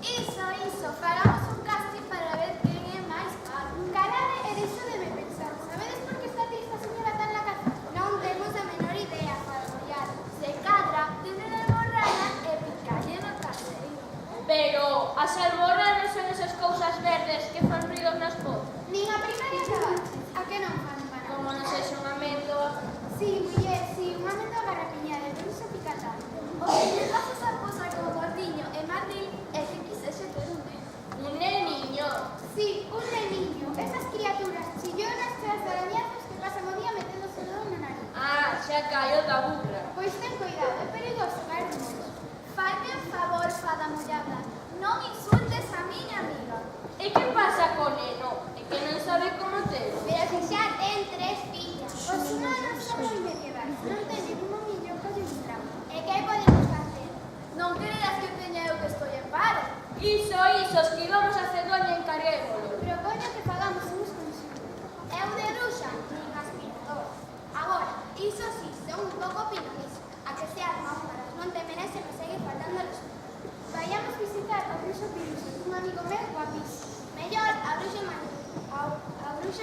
Iso, faramos un casting para ver quen é máis paro. Calade e deixo de me pensar. Sabedes por que está esta señora tan na casa? Non temos a menor idea, para mollar. Se cadra, tende de alborrana e picalle no caseiro. Pero as alborranas son esas cousas verdes que fan ruido nas pozas. Nin a primaria acabaste. A que non fan para? Como non sexa unha amendoa. Sí, muller, sí, unha amendoa garrapiñada, pero iso pica tanto. O que lle pasa esa cosa como gordiño e mandil é que quisese ter un neno. Un neniño. Sí, un neniño. Esas criaturas chillonas tras arañazos que pasan o día meténdose o dedo na nariz. Ah, xa caio da burra. Pois ten cuidado, é perigoso caer un mocho. Faime un favor, fada mollada. Non insultes a miña amiga. E que pasa co neno? É que non sabe como ter. Pero que xa ten 3 fillas. Os humanos son moi medievais. Non teñen un momillo que lle tramo. E que podemos facer? Non creas que teña eu que estou en paro. Iso, os que íbamos a hacer doña encarguémolo. Propoño que fagamos uns conxuntos. Eu de ruxa, nin aspirador. Agora, iso sí, son un pouco pinoniso. A que se arma un para non te merece me segue faltando a respeto. Vayamos visitar ao bruxo Piruxo, un amigo meu guapísimo. Mellor a bruxo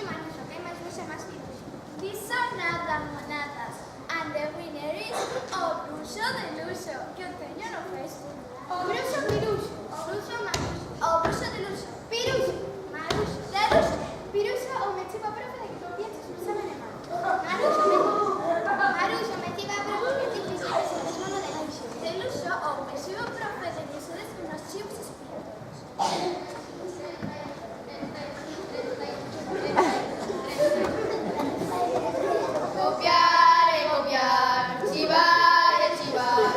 Manuxo, que é máis bruxa máis piruxo. Diso nada, monadas. And the winner is o bruxo de luxo, que o teño no Facebook. O bruxo Piruxo, o bruxo Manuxo, o bruxo de luxo, Piruxo, Manuxo, de luxo, Piruxo ou me chiva profe de que copiaches un examen de mano. Maruxo me chiva profe que ti fixeches o mesmo no de luxo. De luxo ou me chiva profe de que sodes unos chivos expiatorios. Copiar e copiar, chivar e chivar.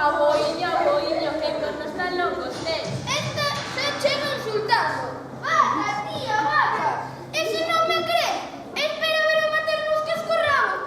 Aboiño, que non están locos, Esta se chega insultando. Vaca, tía, vaca. E se non me cree, espera ver o maternos que escorramos.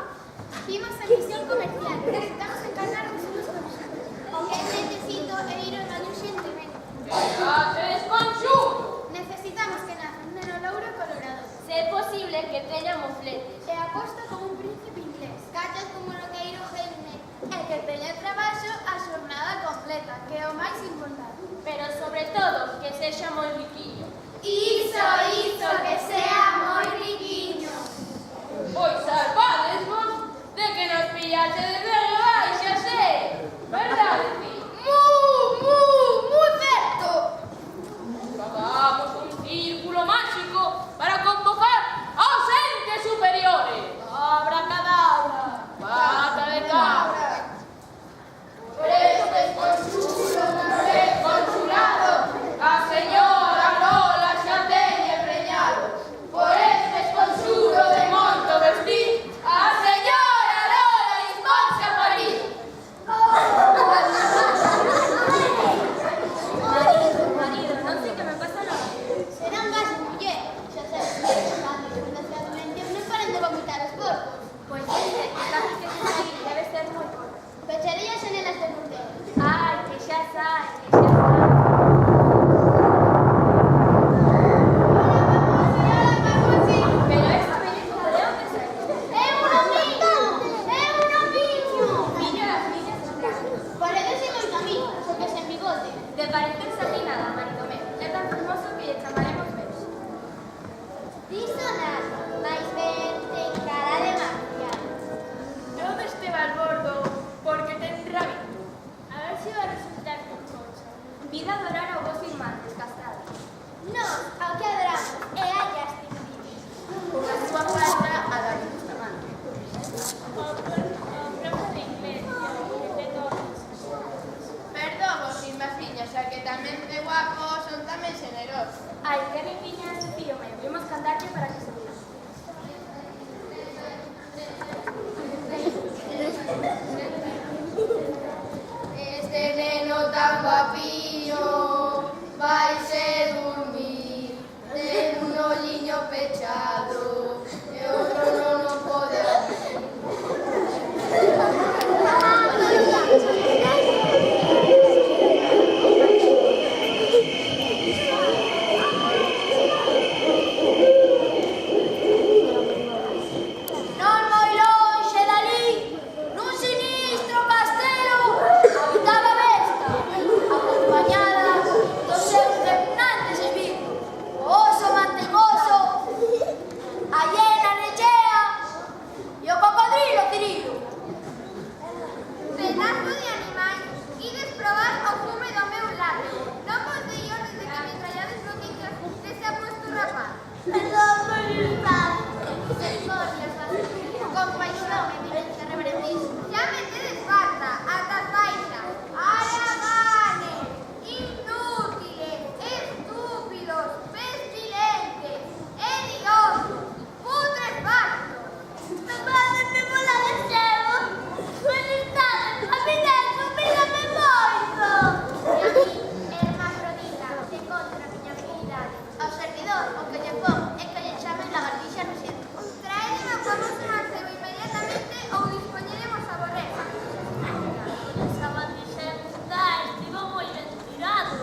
Vimos a misión comercial. Necesitamos encargarnos unos comerciales. O que necesito é ir ao baño urgentemente. ¡Es consumo! Necesitamos que naza un neno louro colorado. Se é posible que teña mofletes. E aposta como un príncipe inglés. Cachas como loqueiro Jaime. E que teña traballo a xornada completa, que é o máis importante. Pero sobre todo, que sexa moi riquiño. Iso, que sea moi riquiño. Pois salvades vos de que nos pillaste de verga baixa, verdade, fi? Mu certo. Hagamos un círculo máxico para convocar aos entes superiores. Abracadabra, pata de cabra. Este consulo non é consulado, A señora Lola xa teñe preñado. Por este consulo de monto vestir, a señora Lola disponse a parir. Marido, non sei que me pasa nada. serán gas muller. Xa sabes que os padres desgraciadamente non paran de vomitar os porcos. Pois este, que sabes que se aí debe ser moi corto. Pecharei as janelas de burdel. Ai, que xa sai, Pero esa película de onde sai? É un amigo! Fillo das miñas atrás. Parecese moito a mí, só que sen bigote. De parecerse a ti nada, Maritomé. É tan fermoso que lle chamaremos Beus. Diso nada, máis ben ten cara de marciano. Eu deste balbordo porque ten rabito. A ver se vai resultar con cousa. Vida adorar ao vos irmán descastrado. Nós, ao que adoramos, é a Justin Bieber. Con a súa falta a David Bustamante. O profe de inglés, de todos. Perdón, vos irmásiñas, xa que tamén de guapo son tamén xenerosos. Ai, que riquiña ese tío meu. Vimos cantarlle para que se vea. Este neno tan guapillo vaise dormir, ten un olliño pechado e outro non o pode abrir. Non moi lonxe dali, nun sinistro castelo, habitaba Vesta, acompañada dos seus repugnantes esbirros, o oso mantecoso, a hiena rechea e o cocodrilo Cirilo. Pedazo de animais, ides probar o fume do meu látigo. Non vos digo desde que me trallades noticias que se ha puesto rapaz. Perdón por irritar. Misericordia, compaixón e violencia reverendísima. Ya me tedes falta, ata faixa. Araganes, inútiles, estúpidos, pestilentes, hediondos, putrefactos. Tapádeme bola de cebo, felizades, a vida supídame moito. E a mí, hermafrodita, de contra a miña habilidade. Ao servidor, o que lle pon é que lle chamen lagartixa no centro. Traedeme a famoso mancebo inmediatamente ou dispoñeremos a borrega. Esa lagartixa está, estivo moi ben tirado.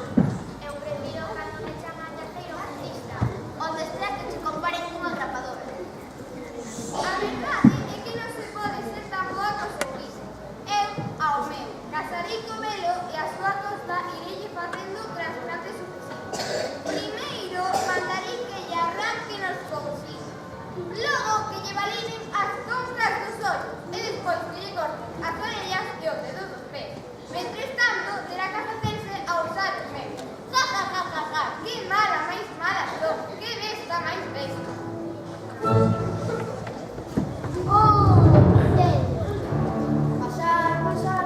Eu prefiro cando me chaman terceiro artista, onde estea que se comparen cun atrapador. A verdade é que non se pode ser tan boa co seu riso. Eu, ao meu, casarei co velo e a súa costa ireille facendo trasplantes sucesivos. Primeiro, mandarei que lle arranquen os cousinos. Logo, que lle valinen as costras dos ollos. E despois que lle corten as orellas e os dedos dos pés. Mentres tanto, terá que facerse a usar os meus. Ja, ja, ja, ja, ja. Que mala máis mala son. Que besta máis besta. Pasar,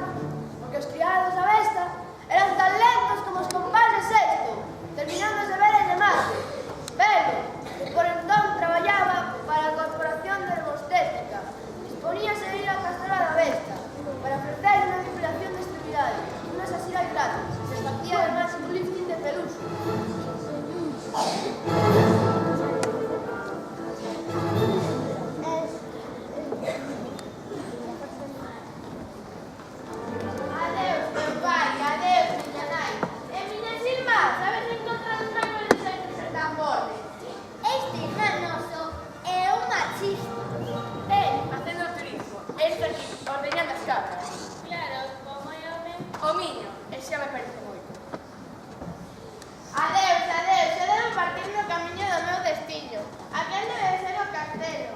porque os criados da Vesta eran tan lentos como os compases sexto, terminando de ver el demás. Velo, que por entón traballaba para a Corporación de Herbostética, disponíase a ir a castrar a da Vesta para ofrecer unha depilación de extremidades. miño, e xa me parece moito. Adeus, adeus, eu devo partir no camiño do meu destiño. Aquel debe ser o castelo.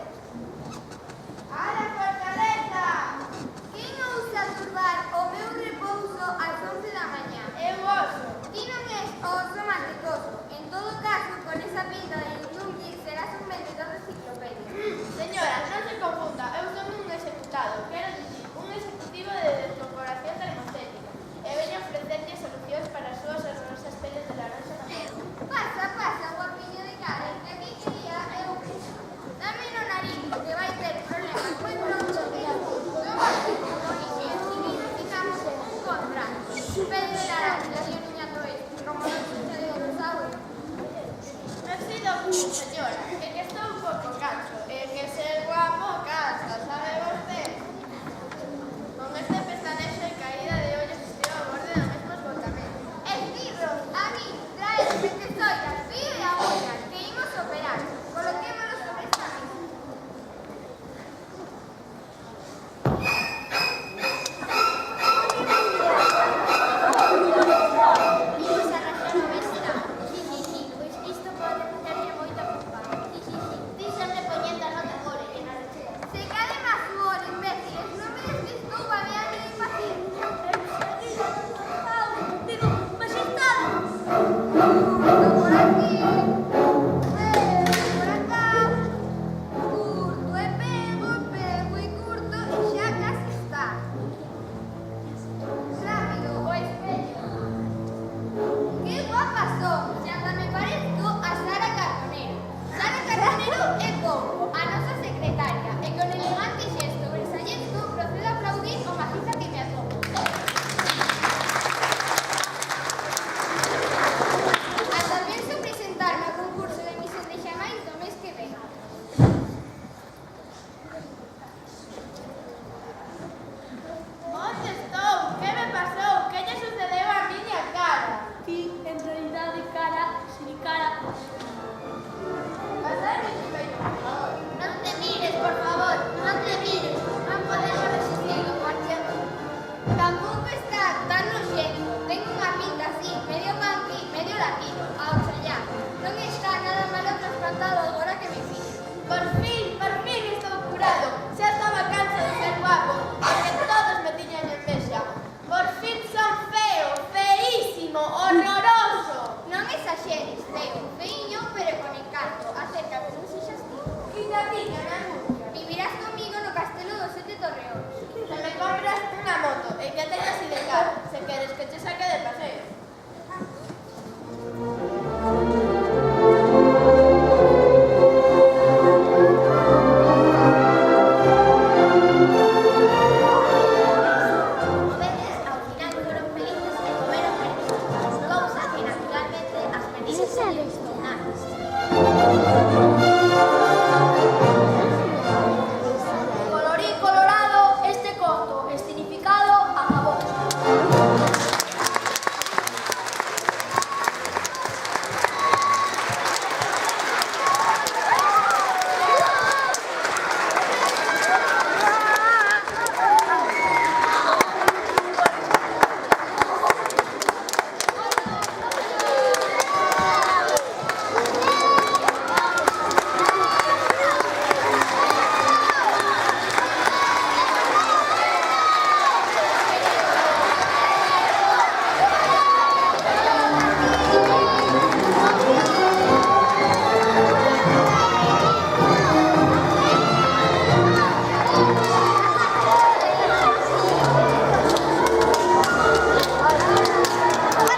¡A la fortaleza! Quen ousa turbar o meu repouso ás 11 da mañá? Eu oso. Ti non és o oso mantecoso. En todo caso, con esa pinta de Nungi serás un vendedor de enciclopedias. Señora, non se confunda, eu son un executado, quero dicir, un executivo de descorporación termostética, e veño ofrecerlle solucións para as súas horrorosas peles de laranxa na mão. Pasa, pasa, guapiño de Karen, que aquí quería eu queso. Dame no nariz, que vai ter problemas moi pronto e non vai ter Mónica e necesitamos un contrato. Pelo de laranxa, dio niña Toé, como non se de dinosaurio. Non sido señora, é que estou un pouco canso, é que ser guapo cansa, sabe vostede? Con este pestanexo e caída de ollos estou ao borde do mesmo esgotamento. Esbirros, a mí, traes pentesoiras, fío e agullas, que imos operar. Coloquémonos sobre esta mesa. Imos a raxar o vestido. Sí, pois isto pode facerlle moita culpa. Sí. Díxame poñendo a nota gore e na rechea. Se cade máis humor, imbéciles, non me des que estou babeando de impaciencia. Digo, majestade. Por aquí, por acá, curto e pego e curto e xa casi está. Rápido, o espello. ¡Qué guapas son! Se anda me parezco a Sara Carbonero. Sara Carbonero é pouco, a nosa secretaria, e con elegante xesto versallesco procedo a aplaudir o maciza que me atopo. Ata penso presentarme ao concurso de Miss Endexamais do mes que ven. Onde estou? Que me pasou? Que lle sucedeu a miña cara? Ti, en realidade, cara, cara. Pasarme o espello, por favor. Non te mires, por favor, non te mires. Non podemos resistirlo, marchando. Tampouco está tan nojento. Ten unha pinta así, medio punky, medio latino, a oxallar. Non está nada malo trasplantado agora que me fixo. Por fin estou curado. Xa estaba canso de ser guapo, porque todos me tiñan envexa. Por fin son feo, feísimo, horroroso. Non exaxeres, Leo. Feiño, pero con encanto. Acércate, non sexas ti. Quita tiña, me angustia. Vivirás comigo no castelo dos 7 torreóns. Se me compras unha moto e que teñas ilegal, se queres que te saque de paseo. Como vedes, ao final foron felices e comeron perdices, cousa que naturalmente as perdices se lles estou